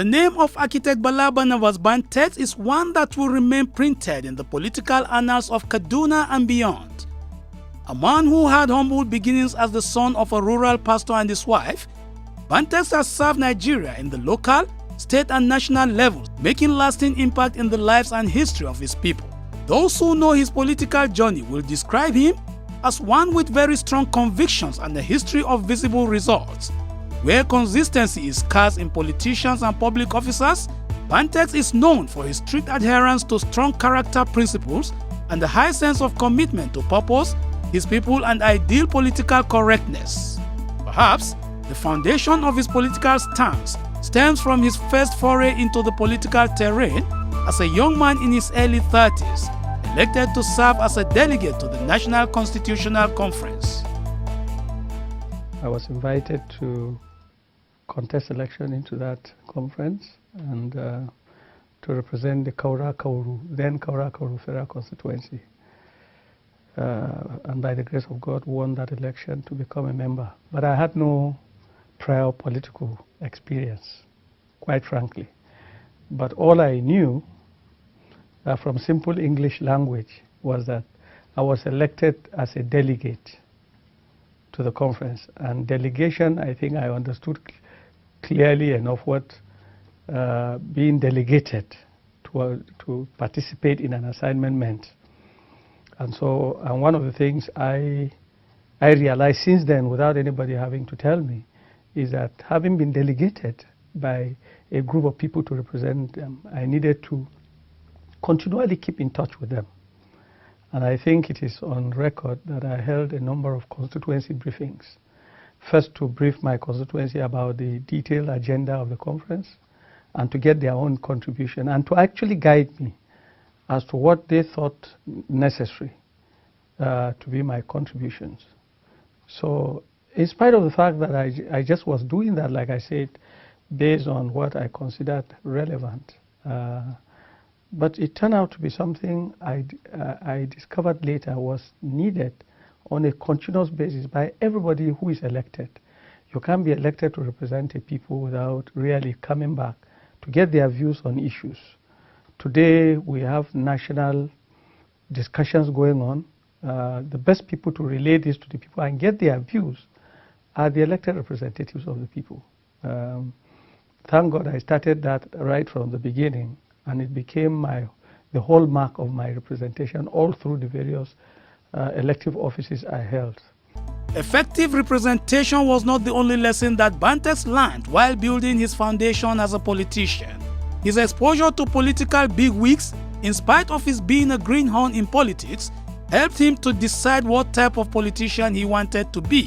The name of architect Bala Barnabas Bantex is one that will remain printed in the political annals of Kaduna and beyond. A man who had humble beginnings as the son of a rural pastor and his wife, Bantex has served Nigeria in the local, state and national levels, making lasting impact in the lives and history of his people. Those who know his political journey will describe him as one with very strong convictions and a history of visible results. Where consistency is scarce in politicians and public officers, Bantex is known for his strict adherence to strong character principles and a high sense of commitment to purpose, his people and ideal political correctness. Perhaps the foundation of his political stance stems from his first foray into the political terrain as a young man in his early 30s, elected to serve as a delegate to the National Constitutional Conference. I was invited to contest election into that conference and to represent the then Kaura Kauru Federal Constituency. And by the grace of God, won that election to become a member. But I had no prior political experience, quite frankly. But all I knew from simple English language was that I was elected as a delegate to the conference. And delegation, I think I understood clearly enough what being delegated to participate in an assignment meant. And so, and one of the things I realized since then, without anybody having to tell me, is that having been delegated by a group of people to represent them, I needed to continually keep in touch with them. And I think it is on record that I held a number of constituency briefings. First, to brief my constituency about the detailed agenda of the conference and to get their own contribution and to actually guide me as to what they thought necessary to be my contributions. So in spite of the fact that I just was doing that, like I said, based on what I considered relevant, but it turned out to be something I discovered later was needed on a continuous basis by everybody who is elected. You can't be elected to represent a people without really coming back to get their views on issues. Today we have national discussions going on. The best people to relay this to the people and get their views are the elected representatives of the people. Thank God I started that right from the beginning, and it became the hallmark of my representation all through the various elective offices I held. Effective representation was not the only lesson that Bantex learned while building his foundation as a politician. His exposure to political bigwigs, in spite of his being a greenhorn in politics, helped him to decide what type of politician he wanted to be,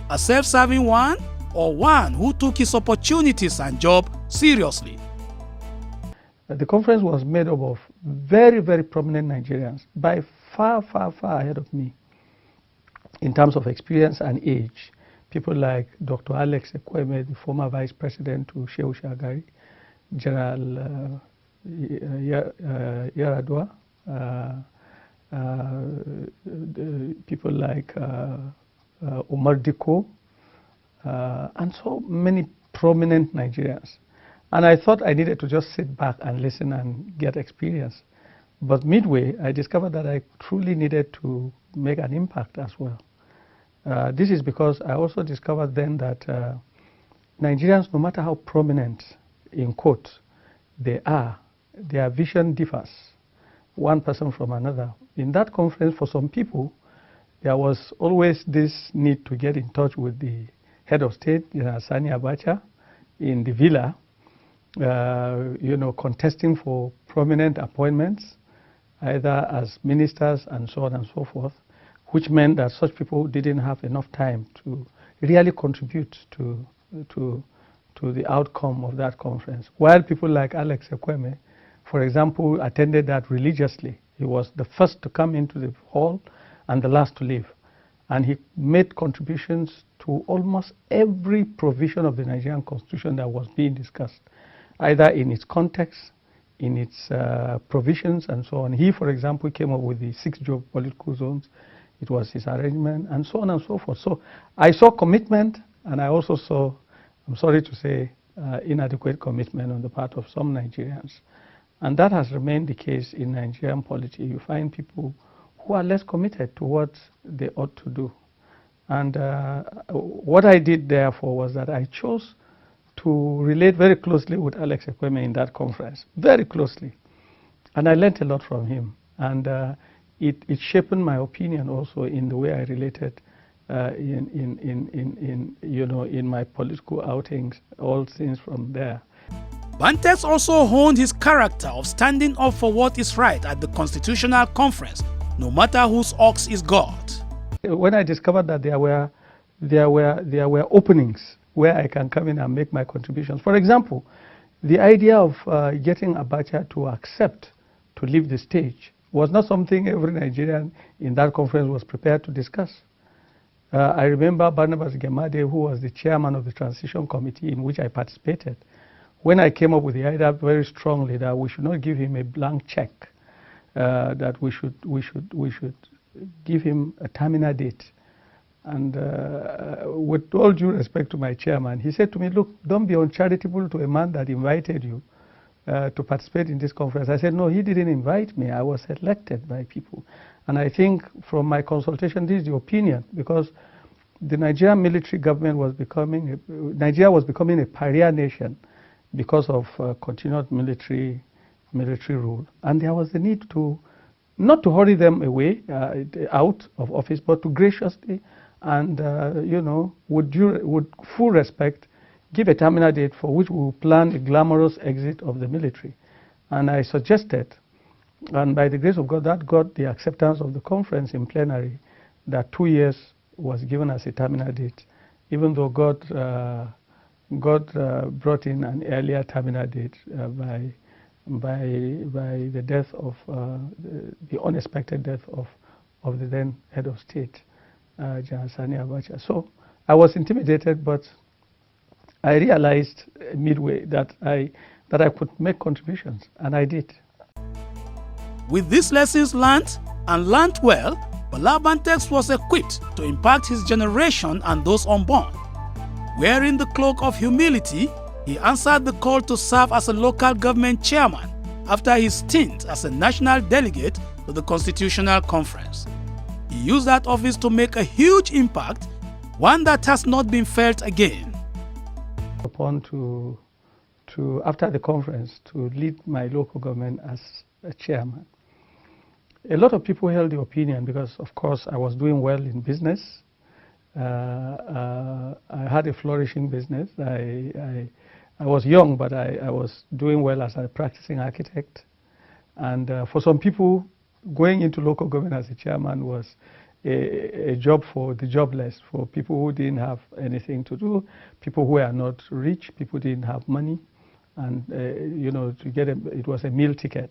a self-serving one or one who took his opportunities and job seriously. The conference was made up of very, very prominent Nigerians, by far, far, far ahead of me in terms of experience and age. People like Dr. Alex Ekweme, the former vice president to Shehu Shagari, General Yaradua, people like Omar Diko, and so many prominent Nigerians. And I thought I needed to just sit back and listen and get experience. But midway, I discovered that I truly needed to make an impact as well. This is because I also discovered then that Nigerians, no matter how prominent, in quotes, they are, their vision differs, one person from another. In that conference, for some people, there was always this need to get in touch with the head of state, Sani Abacha, in the villa, contesting for prominent appointments, either as ministers and so on and so forth, which meant that such people didn't have enough time to really contribute to the outcome of that conference. While people like Alex Ekweme, for example, attended that religiously. He was the first to come into the hall and the last to leave. And he made contributions to almost every provision of the Nigerian Constitution that was being discussed, either in its context, in its provisions, and so on. He, for example, came up with the 6 geopolitical zones. It was his arrangement, and so on and so forth. So I saw commitment, and I also saw, I'm sorry to say, inadequate commitment on the part of some Nigerians. And that has remained the case in Nigerian polity. You find people who are less committed to what they ought to do. And what I did therefore was that I chose to relate very closely with Alex Ekweme in that conference, very closely. And I learned a lot from him. And it shaped my opinion also in the way I related in my political outings, all things from there. Bantex also honed his character of standing up for what is right at the Constitutional Conference, no matter whose ox is God. When I discovered that there were openings where I can come in and make my contributions. For example, the idea of getting Abacha to accept to leave the stage was not something every Nigerian in that conference was prepared to discuss. I remember Barnabas Gemade, who was the chairman of the transition committee in which I participated, when I came up with the idea very strongly that we should not give him a blank check, that we should give him a terminal date. And with all due respect to my chairman, he said to me, look, don't be uncharitable to a man that invited you to participate in this conference. I said, no, he didn't invite me. I was elected by people. And I think from my consultation, this is the opinion, because the Nigerian military government was becoming, Nigeria was becoming a pariah nation because of continued military rule. And there was the need to, not to hurry them away out of office, but to graciously and, with full respect, give a terminal date for which we will plan a glamorous exit of the military. And I suggested, and by the grace of God, that got the acceptance of the conference in plenary, that 2 years was given as a terminal date, even though God brought in an earlier terminal date by the death of the unexpected death of the then head of state, General Sani Abacha. So I was intimidated, but I realized midway that I could make contributions, and I did. With these lessons learned, and learned well, Bala Bantex was equipped to impact his generation and those unborn. Wearing the cloak of humility, he answered the call to serve as a local government chairman after his stint as a national delegate to the Constitutional Conference. He used that office to make a huge impact, one that has not been felt again. Upon after the conference, to lead my local government as a chairman. A lot of people held the opinion because, of course, I was doing well in business. I had a flourishing business. I was young, but I was doing well as a practicing architect. And for some people, going into local government as a chairman was a job for the jobless, for people who didn't have anything to do, people who were not rich, people didn't have money. And, to get it was a meal ticket,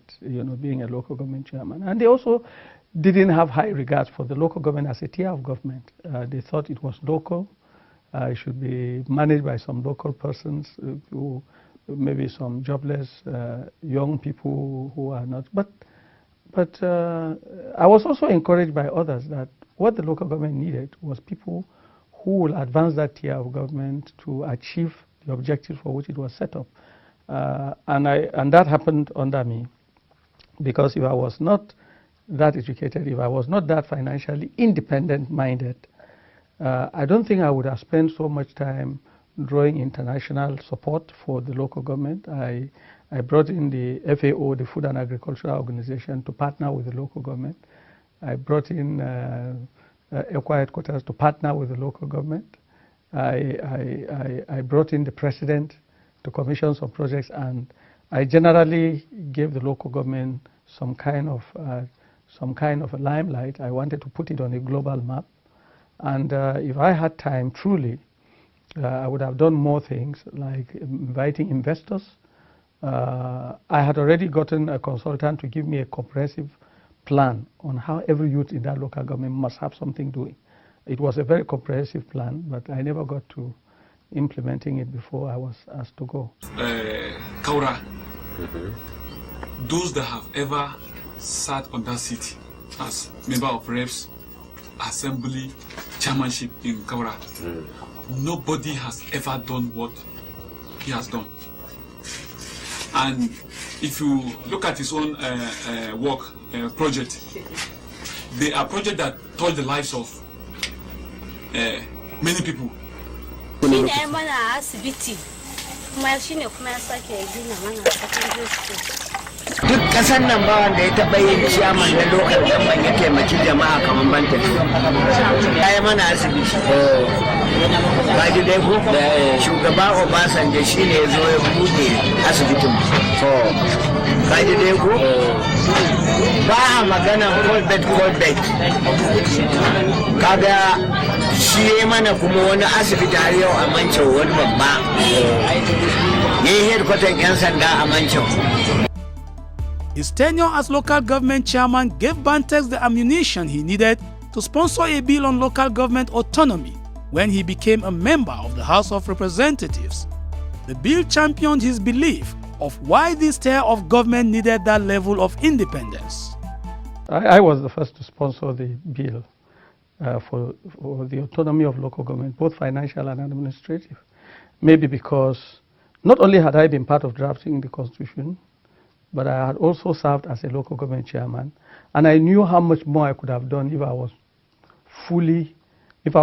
being a local government chairman. And they also didn't have high regards for the local government as a tier of government. They thought it was local. It should be managed by some local persons, who maybe some jobless young people who are not. But I was also encouraged by others that what the local government needed was people who will advance that tier of government to achieve the objectives for which it was set up. And that happened under me, because if I was not that educated, if I was not that financially independent-minded, I don't think I would have spent so much time drawing international support for the local government. I brought in the FAO, the Food and Agricultural Organization, to partner with the local government. I brought in ECWA headquarters to partner with the local government. I brought in the president to commission some projects, and I generally gave the local government some kind of a limelight. I wanted to put it on a global map, and if I had time, truly, I would have done more things like inviting investors. I had already gotten a consultant to give me a comprehensive plan on how every youth in that local government must have something doing. It was a very comprehensive plan, but I never got to implementing it before I was asked to go. Kaura, those that have ever sat on that seat as member of reps, assembly, chairmanship in Kaura, nobody has ever done what he has done. And if you look at his own project, they are projects that touch the lives of many people. Duk ƙasar nan ba wanda ya taɓa yin ciyaman na lokal gamban ya taimaki jama'a kamar Bantex. Ya yi mana asibiti. Kaji dai ku? Shugaba Obasanjo shi ne ya zo ya buɗe asibitin. Kaji dai ku? Ba a magana Colbert. Kaga shi ya mana kuma wani asibiti har yau a Manchau wani babba. Ya yi headquarter 'yan sanda a Manchau. His tenure as local government chairman gave Bantex the ammunition he needed to sponsor a bill on local government autonomy when he became a member of the House of Representatives. The bill championed his belief of why this tier of government needed that level of independence. I was the first to sponsor the bill for the autonomy of local government, both financial and administrative. Maybe because not only had I been part of drafting the Constitution, but I had also served as a local government chairman, and I knew how much more I could have done if I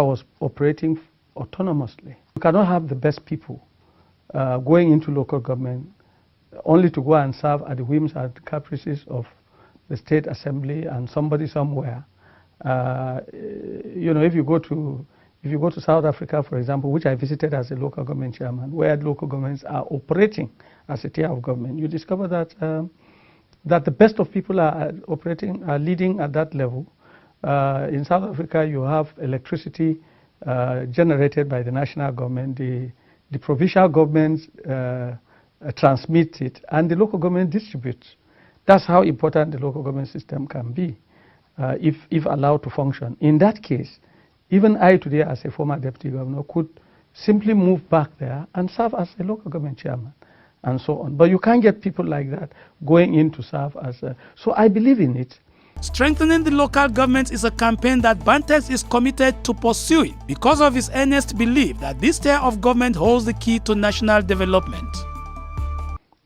was operating autonomously. You cannot have the best people going into local government only to go and serve at the whims and caprices of the state assembly and somebody somewhere. You know, if you go to South Africa, for example, which I visited as a local government chairman, where local governments are operating as a tier of government, you discover that that the best of people are leading at that level. In South Africa, you have electricity generated by the national government. The provincial governments transmit it, and the local government distributes. That's how important the local government system can be, if allowed to function. In that case, even I today, as a former deputy governor, could simply move back there and serve as a local government chairman, and so on. But you can't get people like that going in to serve as a... So I believe in it. Strengthening the local government is a campaign that Bantex is committed to pursuing because of his earnest belief that this tier of government holds the key to national development.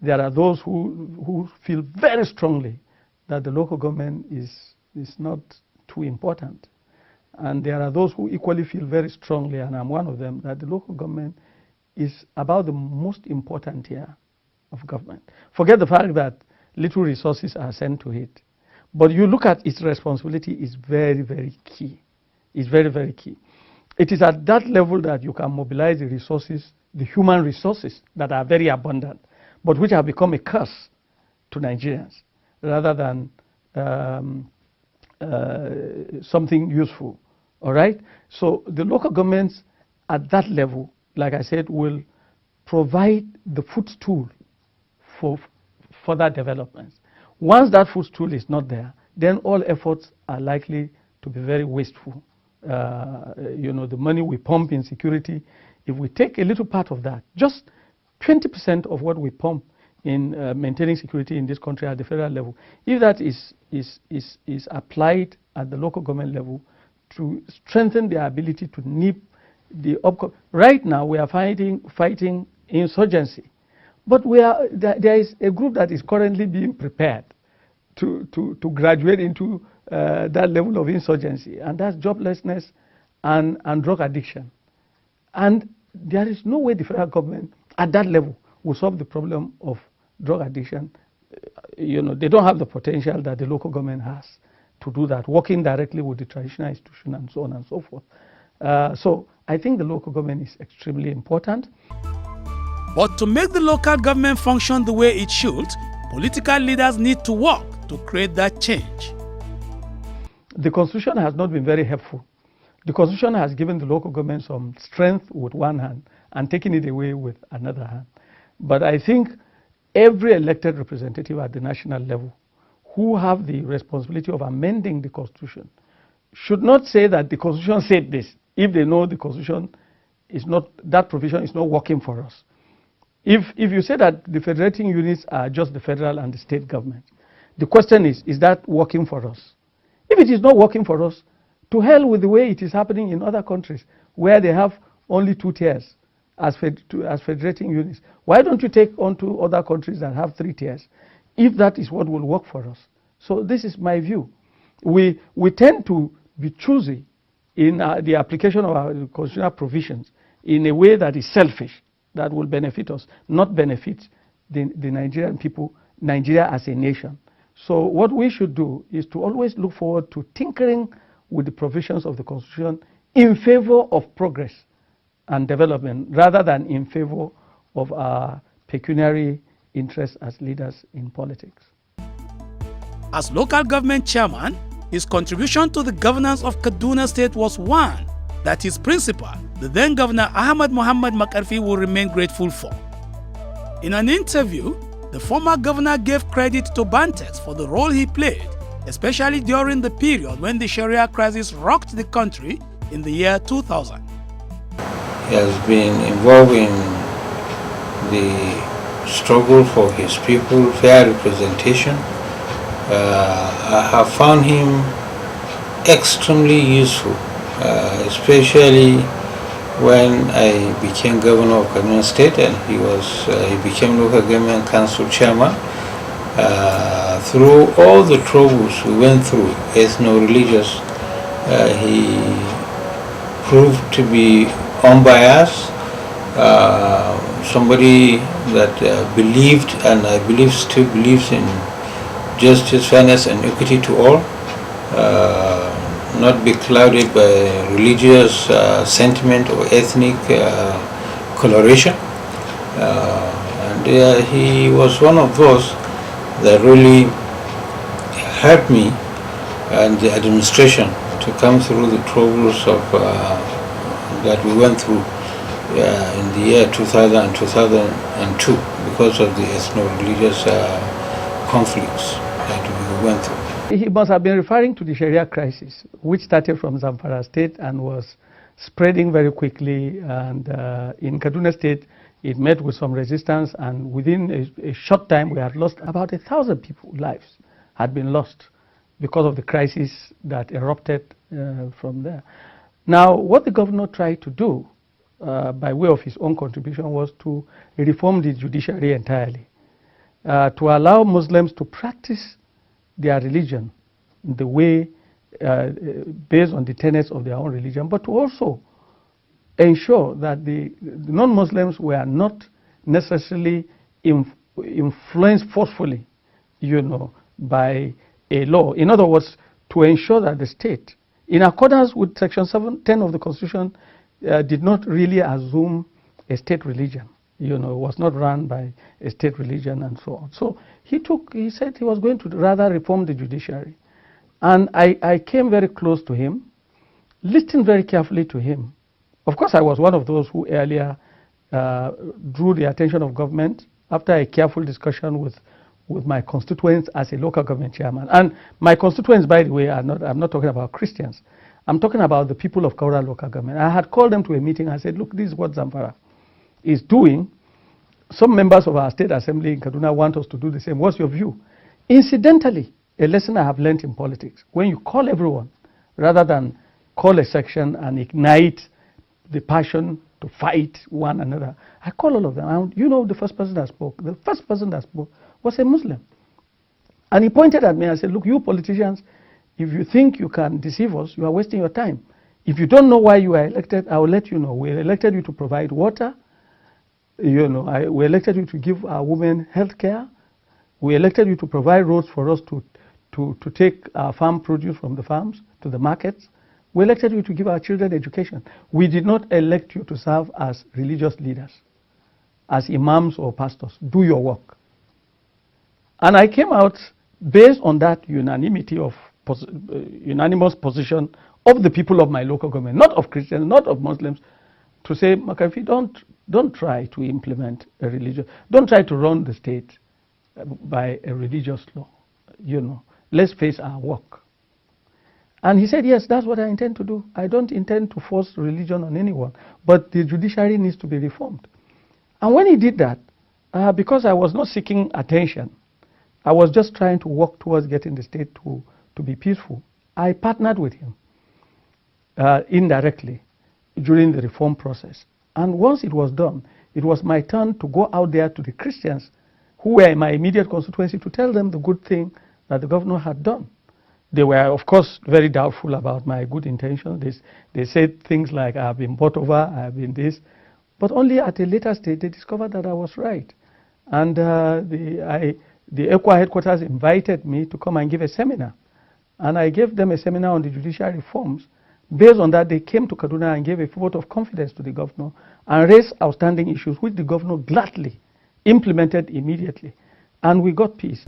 There are those who feel very strongly that the local government is not too important. And there are those who equally feel very strongly, and I'm one of them, that the local government is about the most important tier of government. Forget the fact that little resources are sent to it. But you look at its responsibility is very, very key. It's very, very key. It is at that level that you can mobilize the resources, the human resources that are very abundant, but which have become a curse to Nigerians rather than something useful. All right? So the local governments at that level, like I said, will provide the footstool for further developments. Once that footstool is not there, then all efforts are likely to be very wasteful. You know, the money we pump in security, if we take a little part of that, just 20% of what we pump in maintaining security in this country at the federal level, if that is applied at the local government level to strengthen their ability to nip the right now we are fighting insurgency, but there is a group that is currently being prepared to graduate into that level of insurgency, and that's joblessness and drug addiction. And there is no way the federal government at that level will solve the problem of drug addiction. You know, they don't have the potential that the local government has to do that, working directly with the traditional institution and so on and so forth. So I think the local government is extremely important. But to make the local government function the way it should, political leaders need to work to create that change. The Constitution has not been very helpful. The Constitution has given the local government some strength with one hand and taken it away with another hand. But I think every elected representative at the national level who have the responsibility of amending the Constitution should not say that the Constitution said this if they know the Constitution is not, that provision is not working for us. If you say that the federating units are just the federal and the state government, the question is that working for us? If it is not working for us, to hell with the way it is happening in other countries where they have only 2 tiers as federating units. Why don't you take on to other countries that have 3 tiers, if that is what will work for us? So this is my view. We tend to be choosy in the application of our constitutional provisions in a way that is selfish, that will benefit us, not benefit the Nigerian people, Nigeria as a nation. So what we should do is to always look forward to tinkering with the provisions of the Constitution in favor of progress and development, rather than in favor of our pecuniary interests as leaders in politics. As local government chairman, his contribution to the governance of Kaduna State was one that his principal, the then Governor Ahmad Muhammad Makarfi, will remain grateful for. In an interview, the former governor gave credit to Bantex for the role he played, especially during the period when the Sharia crisis rocked the country in the year 2000. He has been involved in the struggle for his people, fair representation. I have found him extremely useful, especially when I became governor of Kaduna State and he became local government council chairman. Through all the troubles we went through, ethno-religious, he proved to be unbiased, somebody that believed, and I believe still believes, in justice, fairness and equity to all, not be clouded by religious sentiment or ethnic coloration. And he was one of those that really helped me and the administration to come through the troubles of that we went through in the year 2000 and 2002 because of the ethno-religious conflicts that we went through. He must have been referring to the Sharia crisis, which started from Zamfara State and was spreading very quickly. And in Kaduna State, it met with some resistance, and within a short time, we had lost about 1,000 people. Lives had been lost because of the crisis that erupted from there. Now, what the governor tried to do by way of his own contribution was to reform the judiciary entirely, to allow Muslims to practice their religion the way based on the tenets of their own religion, but to also ensure that the non-Muslims were not necessarily influenced forcefully, by a law. In other words, to ensure that the state, in accordance with Section 710 of the Constitution, did not really assume a state religion. It was not run by a state religion and so on. So he said he was going to rather reform the judiciary. And I came very close to him, listened very carefully to him. Of course, I was one of those who earlier drew the attention of government after a careful discussion with my constituents as a local government chairman. And my constituents, by the way, I'm not talking about Christians. I'm talking about the people of Kaura local government. I had called them to a meeting. I said, look, this is what Zamfara is doing. Some members of our state assembly in Kaduna want us to do the same. What's your view? Incidentally, a lesson I have learned in politics, when you call everyone, rather than call a section and ignite the passion to fight one another, I call all of them. And the first person that spoke was a Muslim. And he pointed at me and said, look, you politicians, if you think you can deceive us, you are wasting your time. If you don't know why you are elected, I will let you know. We elected you to provide water. We elected you to give our women health care. We elected you to provide roads for us to take our farm produce from the farms to the markets. We elected you to give our children education. We did not elect you to serve as religious leaders, as imams or pastors. Do your work. And I came out based on that unanimous position of the people of my local government, not of Christians, not of Muslims, to say, Makarfi, don't try to implement a religion. Don't try to run the state by a religious law. Let's face our work. And he said, yes, that's what I intend to do. I don't intend to force religion on anyone, but the judiciary needs to be reformed. And when he did that, because I was not seeking attention, I was just trying to work towards getting the state to be peaceful, I partnered with him indirectly during the reform process. And once it was done, it was my turn to go out there to the Christians who were in my immediate constituency to tell them the good thing that the governor had done. They were, of course, very doubtful about my good intentions. They said things like, I have been bought over, I have been this. But only at a later stage, they discovered that I was right. And the ECWA headquarters invited me to come and give a seminar. And I gave them a seminar on the judicial reforms. Based on that, they came to Kaduna and gave a vote of confidence to the governor and raised outstanding issues, which the governor gladly implemented immediately. And we got peace.